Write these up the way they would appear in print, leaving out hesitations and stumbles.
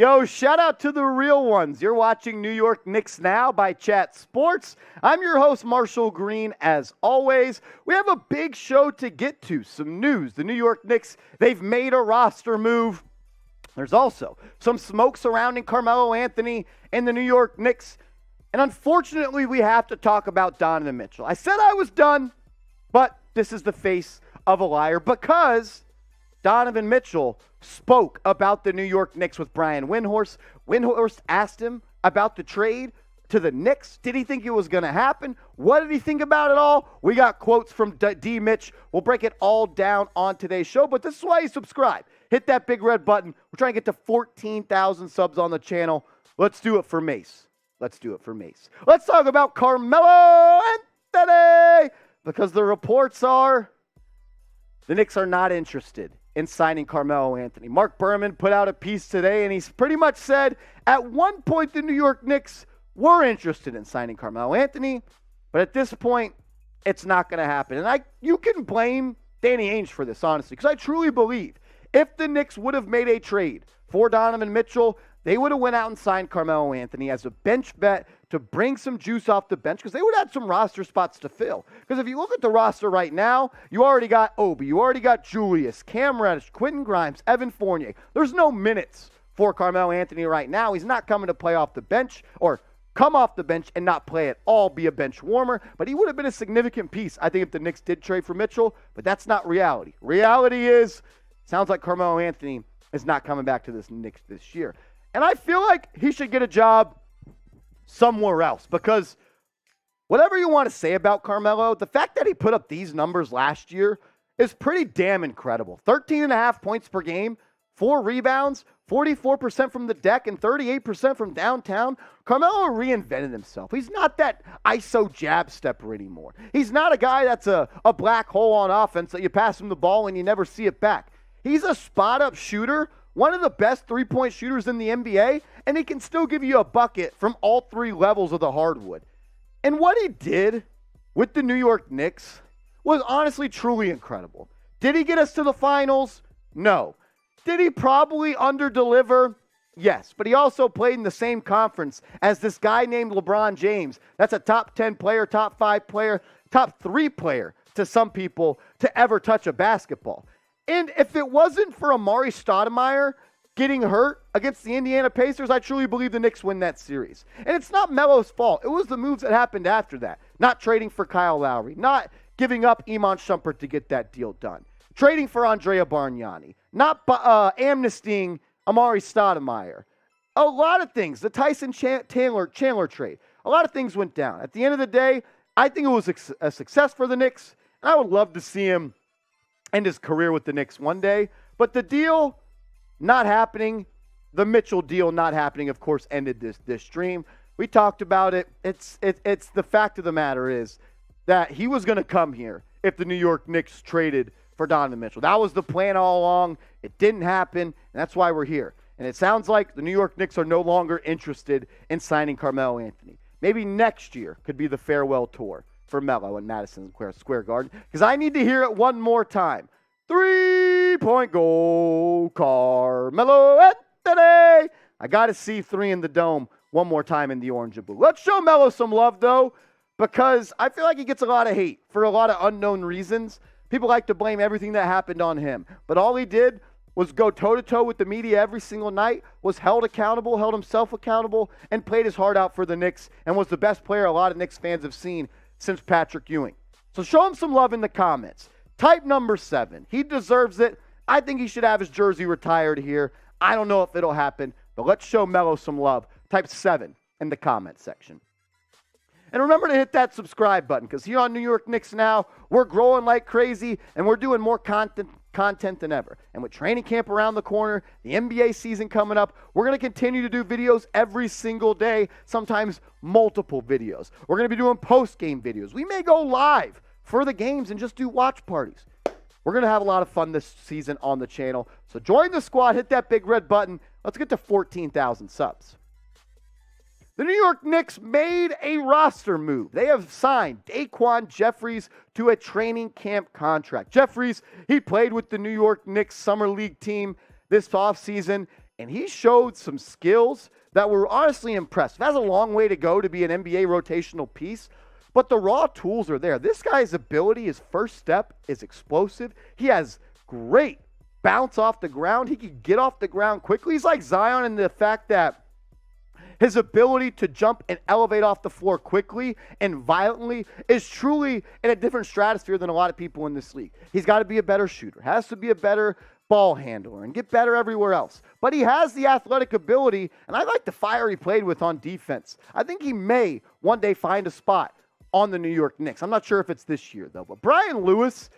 Yo, shout out to the real ones. You're watching New York Knicks Now by Chat Sports. I'm your host, Marshall Green, as always. We have a big show to get to. Some news. The New York Knicks, they've made a roster move. There's also some smoke surrounding Carmelo Anthony and the New York Knicks. And unfortunately, we have to talk about Donovan Mitchell. I said I was done, but this is the face of a liar because Donovan Mitchell spoke about the New York Knicks with Brian Windhorst. Windhorst asked him about the trade to the Knicks. Did he think it was going to happen? What did he think about it all? We got quotes from D. Mitch. We'll break it all down on today's show, but this is why you subscribe. Hit that big red button. We're trying to get to 14,000 subs on the channel. Let's do it for Mace. Let's talk about Carmelo Anthony because the reports are the Knicks are not interested in signing Carmelo Anthony. Marc Berman put out a piece today, and he's pretty much said at one point the New York Knicks were interested in signing Carmelo Anthony, but at this point, it's not going to happen. And you can blame Danny Ainge for this, honestly, because I truly believe if the Knicks would have made a trade for Donovan Mitchell, they would have went out and signed Carmelo Anthony as a bench bet to bring some juice off the bench because they would have some roster spots to fill. Because if you look at the roster right now, you already got Obi, you already got Julius, Cam Reddish, Quentin Grimes, Evan Fournier. There's no minutes for Carmelo Anthony right now. He's not coming to play off the bench or come off the bench and not play at all, be a bench warmer. But he would have been a significant piece, I think, if the Knicks did trade for Mitchell. But that's not reality. Reality is, sounds like Carmelo Anthony is not coming back to this Knicks this year. And I feel like he should get a job somewhere else because whatever you want to say about Carmelo, the fact that he put up these numbers last year is pretty damn incredible. 13.5 points per game, 4 rebounds, 44% from the deck, and 38% from downtown. Carmelo reinvented himself. He's not that ISO jab stepper anymore. He's not a guy that's a black hole on offense that you pass him the ball and you never see it back. He's a spot-up shooter, one of the best three-point shooters in the NBA, and he can still give you a bucket from all 3 levels of the hardwood. And what he did with the New York Knicks was honestly truly incredible. Did he get us to the finals? No. Did he probably under-deliver? Yes. But he also played in the same conference as this guy named LeBron James. That's a top 10 player, top 5 player, top 3 player to some people to ever touch a basketball. And if it wasn't for Amari Stoudemire getting hurt against the Indiana Pacers, I truly believe the Knicks win that series. And it's not Melo's fault. It was the moves that happened after that. Not trading for Kyle Lowry. Not giving up Iman Shumpert to get that deal done. Trading for Andrea Bargnani. Not amnestying Amari Stoudemire. A lot of things. The Tyson Chandler trade. A lot of things went down. At the end of the day, I think it was a success for the Knicks. And I would love to see him end his career with the Knicks one day. But the deal not happening, the Mitchell deal not happening, of course, ended this dream. We talked about it. It's the fact of the matter is that he was going to come here if the New York Knicks traded for Donovan Mitchell. That was the plan all along. It didn't happen, and that's why we're here. And it sounds like the New York Knicks are no longer interested in signing Carmelo Anthony. Maybe next year could be the farewell tour for Melo in Madison Square Garden, because I need to hear it one more time. 3-point goal, Carmelo Anthony. I got to see 3 in the dome one more time in the orange and blue. Let's show Melo some love, though, because I feel like he gets a lot of hate for a lot of unknown reasons. People like to blame everything that happened on him, but all he did was go toe-to-toe with the media every single night, was held accountable, held himself accountable, and played his heart out for the Knicks, and was the best player a lot of Knicks fans have seen since Patrick Ewing. So show him some love in the comments. Type number 7. He deserves it. I think he should have his jersey retired here. I don't know if it'll happen, but let's show Melo some love. Type 7 in the comment section. And remember to hit that subscribe button, because here on New York Knicks Now, we're growing like crazy, and we're doing more content than ever. And with training camp around the corner, the NBA season coming up, we're going to continue to do videos every single day, sometimes multiple videos. We're going to be doing post-game videos. We may go live for the games and just do watch parties. We're going to have a lot of fun this season on the channel. So join the squad, hit that big red button. Let's get to 14,000 subs. The New York Knicks made a roster move. They have signed Daquan Jeffries to a training camp contract. Jeffries, he played with the New York Knicks Summer League team this offseason, and he showed some skills that were honestly impressive. Has a long way to go to be an NBA rotational piece, but the raw tools are there. This guy's ability, his first step is explosive. He has great bounce off the ground. He can get off the ground quickly. He's like Zion in the fact that his ability to jump and elevate off the floor quickly and violently is truly in a different stratosphere than a lot of people in this league. He's got to be a better shooter, has to be a better ball handler, and get better everywhere else. But he has the athletic ability, and I like the fire he played with on defense. I think he may one day find a spot on the New York Knicks. I'm not sure if it's this year, though. But Brian Lewis,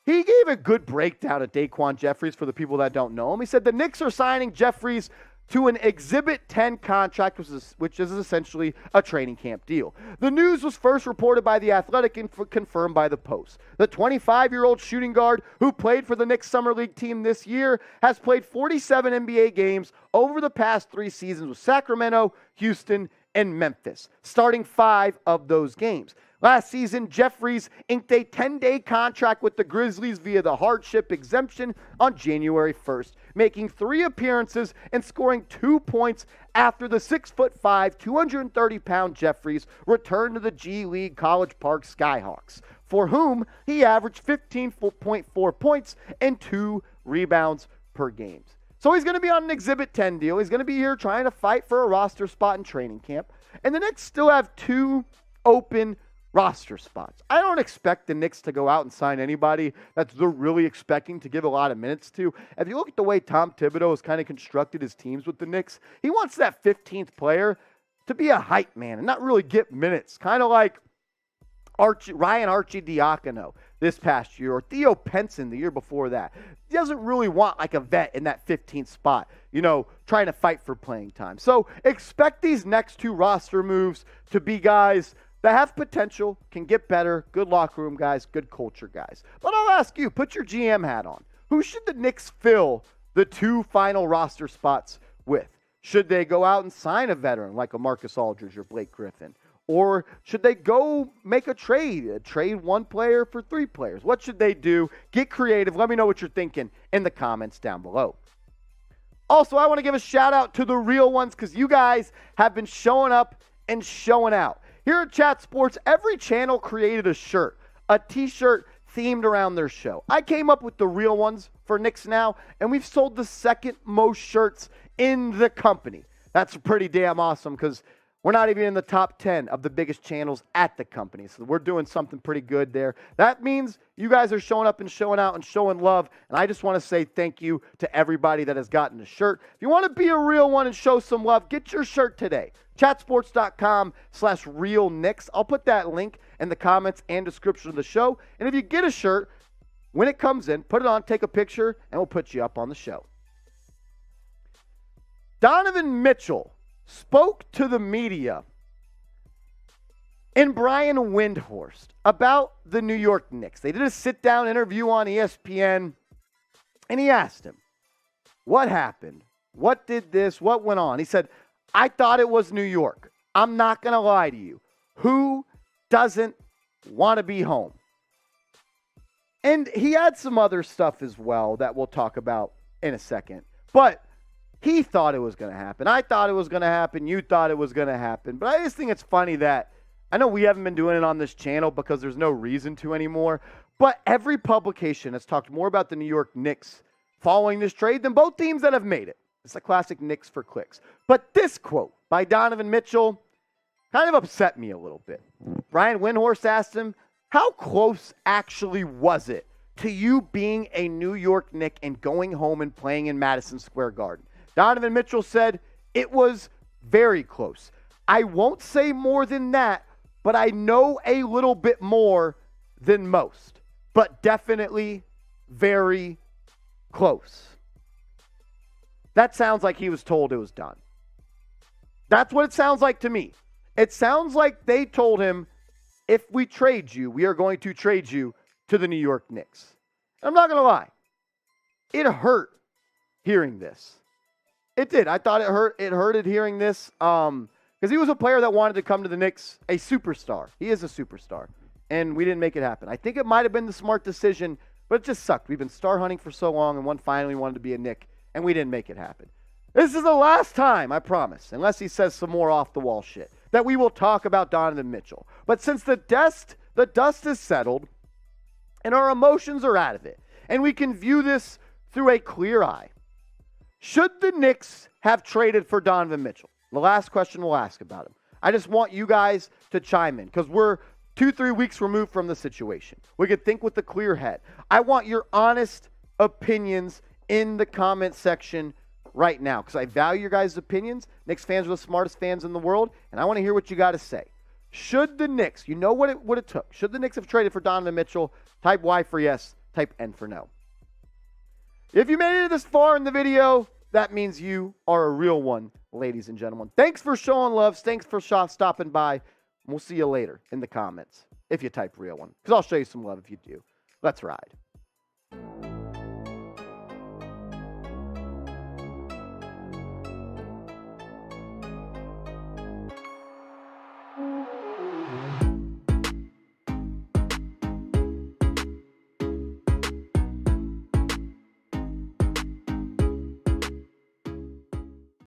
he gave a good breakdown of Daquan Jeffries for the people that don't know him. He said the Knicks are signing Jeffries to an Exhibit 10 contract, which is essentially a training camp deal. The news was first reported by The Athletic and confirmed by The Post. The 25-year-old shooting guard who played for the Knicks Summer League team this year has played 47 NBA games over the past 3 seasons with Sacramento, Houston, and Memphis, starting 5 of those games. Last season, Jeffries inked a 10-day contract with the Grizzlies via the hardship exemption on January 1st, making 3 appearances and scoring 2 points after the 6'5", 230-pound Jeffries returned to the G League College Park Skyhawks, for whom he averaged 15.4 points and 2 rebounds per game. So he's going to be on an Exhibit 10 deal. He's going to be here trying to fight for a roster spot in training camp. And the Knicks still have 2 open roster spots. I don't expect the Knicks to go out and sign anybody that they're really expecting to give a lot of minutes to. If you look at the way Tom Thibodeau has kind of constructed his teams with the Knicks, he wants that 15th player to be a hype man and not really get minutes. Kind of like Ryan Arcidiacono this past year, or Theo Penson the year before that. He doesn't really want like a vet in that 15th spot, trying to fight for playing time. So expect these next 2 roster moves to be guys that have potential, can get better, good locker room guys, good culture guys. But I'll ask you, put your GM hat on. Who should the Knicks fill the 2 final roster spots with? Should they go out and sign a veteran like a Marcus Aldridge or Blake Griffin? Or should they go make a trade 1 player for 3 players? What should they do? Get creative. Let me know what you're thinking in the comments down below. Also, I want to give a shout out to the real ones because you guys have been showing up and showing out. Here at Chat Sports, every channel created a shirt, a t-shirt themed around their show. I came up with the real ones for Knicks Now, and we've sold the second most shirts in the company. That's pretty damn awesome because we're not even in the top 10 of the biggest channels at the company. So we're doing something pretty good there. That means you guys are showing up and showing out and showing love. And I just want to say thank you to everybody that has gotten a shirt. If you want to be a real one and show some love, get your shirt today. Chatsports.com/realknicks. I'll put that link in the comments and description of the show. And if you get a shirt, when it comes in, put it on, take a picture, and we'll put you up on the show. Donovan Mitchell spoke to the media and Brian Windhorst about the New York Knicks. They did a sit-down interview on ESPN, and he asked him, what happened? What did this? What went on? He said, I thought it was New York. I'm not going to lie to you. Who doesn't want to be home? And he had some other stuff as well that we'll talk about in a second. But he thought it was going to happen. I thought it was going to happen. You thought it was going to happen. But I just think it's funny that I know we haven't been doing it on this channel because there's no reason to anymore. But every publication has talked more about the New York Knicks following this trade than both teams that have made it. It's a classic Knicks for clicks. But this quote by Donovan Mitchell kind of upset me a little bit. Brian Windhorst asked him, how close actually was it to you being a New York Knick and going home and playing in Madison Square Garden? Donovan Mitchell said, it was very close. I won't say more than that, but I know a little bit more than most. But definitely very close. That sounds like he was told it was done. That's what it sounds like to me. It sounds like they told him, if we trade you, we are going to trade you to the New York Knicks. I'm not going to lie. It hurt hearing this. It did. I thought it hurt. It hurted hearing this because he was a player that wanted to come to the Knicks, a superstar. He is a superstar, and we didn't make it happen. I think it might have been the smart decision, but it just sucked. We've been star hunting for so long, and one finally wanted to be a Knick, and we didn't make it happen. This is the last time, I promise, unless he says some more off-the-wall shit, that we will talk about Donovan Mitchell. But since the dust is settled and our emotions are out of it, and we can view this through a clear eye, should the Knicks have traded for Donovan Mitchell? The last question we'll ask about him. I just want you guys to chime in because we're 2-3 weeks removed from the situation. We could think with a clear head. I want your honest opinions in the comment section right now because I value your guys' opinions. Knicks fans are the smartest fans in the world, and I want to hear what you got to say. Should the Knicks, you know what it took, should the Knicks have traded for Donovan Mitchell? Type Y for yes, type N for no. If you made it this far in the video, that means you are a real one, ladies and gentlemen. Thanks for showing love. Thanks for stopping by. We'll see you later in the comments if you type real one because I'll show you some love if you do. Let's ride.